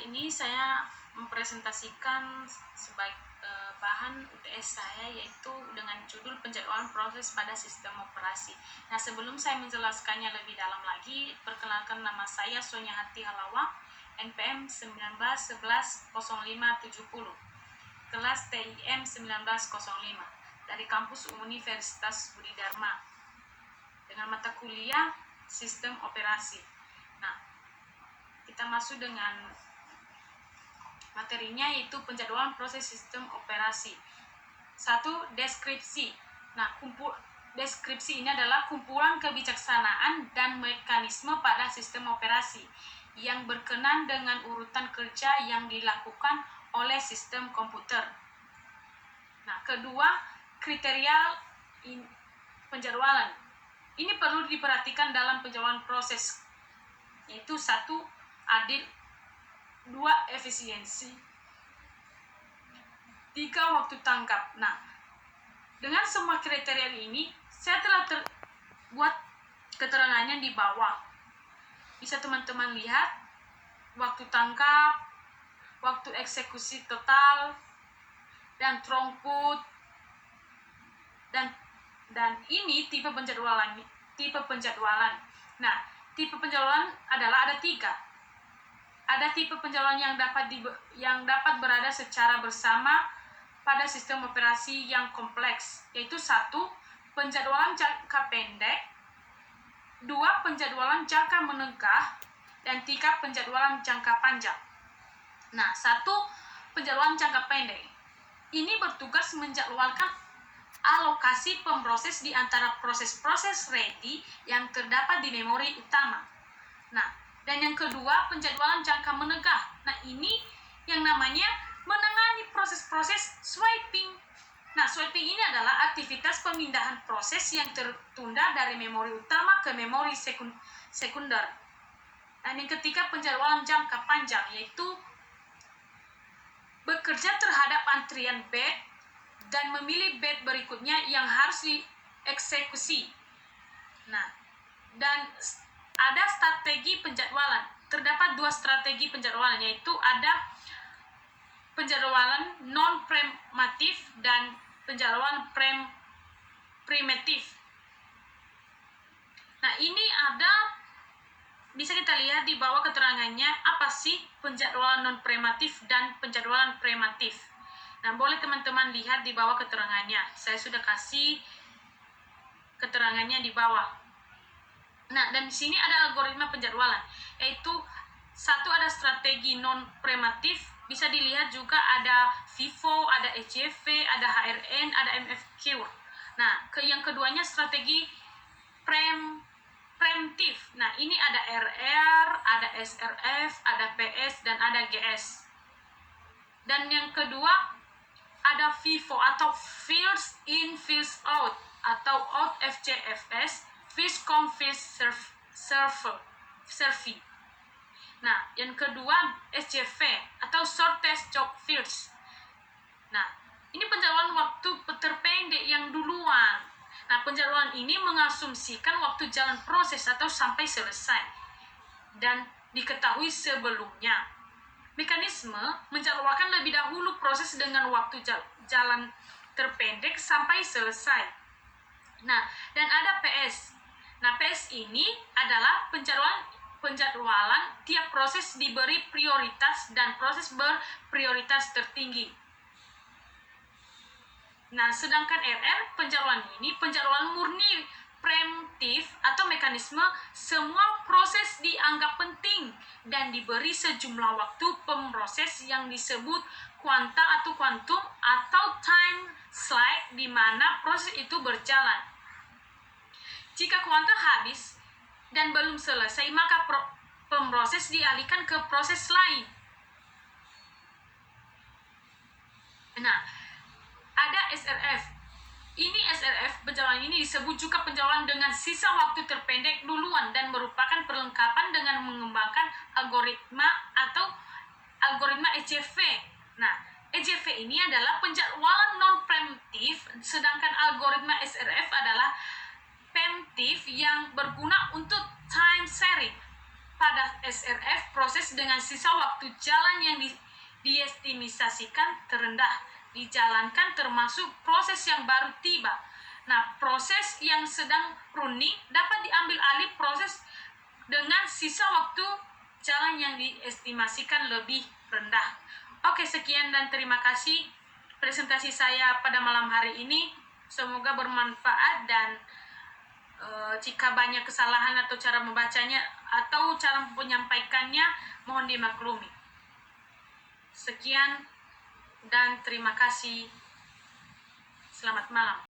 Kali ini saya mempresentasikan sebagai bahan UTS saya, yaitu dengan judul penjadwalan proses pada sistem operasi. Nah, sebelum saya menjelaskannya lebih dalam lagi, perkenalkan, nama saya Sonia Hati Halawa, NPM 19110570, kelas TIM 1905, dari kampus Universitas Budi Dharma, dengan mata kuliah sistem operasi. Nah, kita masuk dengan materinya, yaitu penjadwalan proses sistem operasi. 1. Deskripsi. Nah, deskripsi ini adalah kumpulan kebijaksanaan dan mekanisme pada sistem operasi yang berkenan dengan urutan kerja yang dilakukan oleh sistem komputer. Nah, kedua, kriteria penjadwalan. Ini perlu diperhatikan dalam penjadwalan proses, yaitu 1. Adil, 2. Efisiensi, 3. Waktu tanggap. Nah, dengan semua kriteria ini, saya telah buat keterangannya di bawah. Bisa teman-teman lihat, waktu tangkap, waktu eksekusi total, dan throughput, dan ini tipe penjadwalan. Nah, tipe penjadwalan adalah ada 3. Ada tipe penjadwalan yang dapat berada secara bersama pada sistem operasi yang kompleks, yaitu 1. Penjadwalan jangka pendek, 2. Penjadwalan jangka menengah, dan 3. Penjadwalan jangka panjang. Nah, 1. Penjadwalan jangka pendek. Ini bertugas menjadwalkan alokasi pemproses di antara proses-proses ready yang terdapat di memori utama. Nah, dan yang kedua, penjadwalan jangka menengah. Nah, ini yang namanya menangani proses-proses swiping. Nah, swiping ini adalah aktivitas pemindahan proses yang tertunda dari memori utama ke memori sekunder. Dan yang ketiga, penjadwalan jangka panjang, yaitu bekerja terhadap antrian bed dan memilih bed berikutnya yang harus dieksekusi. Nah, dan ada strategi penjadwalan. Terdapat 2 strategi penjadwalan, yaitu ada penjadwalan non-prematif dan penjadwalan primitif. Nah, ini bisa kita lihat di bawah keterangannya, apa sih penjadwalan non-prematif dan penjadwalan primitif. Nah, boleh teman-teman lihat di bawah keterangannya. Saya sudah kasih keterangannya di bawah. Nah, dan di sini ada algoritma penjadwalan, yaitu 1. Ada strategi non-prematif, bisa dilihat juga ada FIFO, ada ECV, ada HRN, ada MFQ. Nah, yang keduanya strategi preemptif. Nah, ini ada RR, ada SRF, ada PS, dan ada GS. Dan yang kedua ada FIFO atau First In First Out atau Out FCFS, First Come First Serve. Nah, yang kedua SCV atau Shortest Job First. Nah, ini penjadwalan waktu terpendek yang duluan. Nah, penjadwalan ini mengasumsikan waktu jalan proses atau sampai selesai dan diketahui sebelumnya. Mekanisme menjadwalkan lebih dahulu proses dengan waktu jalan terpendek sampai selesai. Nah, dan ada PS. Nah, PS ini adalah penjadwalan tiap proses diberi prioritas dan proses berprioritas tertinggi. Nah, sedangkan RR penjadwalan ini penjadwalan murni preemptif atau mekanisme semua proses dianggap penting dan diberi sejumlah waktu pemproses yang disebut kuanta atau kuantum atau time slide di mana proses itu berjalan. Jika kuanta habis dan belum selesai, maka pemproses dialihkan ke proses lain. Nah, ada SRF. Ini SRF, penjadwalan ini disebut juga penjadwalan dengan sisa waktu terpendek duluan dan merupakan perlengkapan dengan mengembangkan algoritma atau algoritma ECV. Nah, ECV ini adalah penjadwalan non-preemptif, sedangkan algoritma SRF adalah preemptif yang berguna untuk time sharing. pada SRF, proses dengan sisa waktu jalan yang diestimasikan terendah dijalankan termasuk proses yang baru tiba. Nah, proses yang sedang running dapat diambil alih proses dengan sisa waktu jalan yang diestimasikan lebih rendah. Oke, sekian dan terima kasih presentasi saya pada malam hari ini. Semoga bermanfaat dan jika banyak kesalahan atau cara membacanya atau cara menyampaikannya mohon dimaklumi. Sekian dan terima kasih. Selamat malam.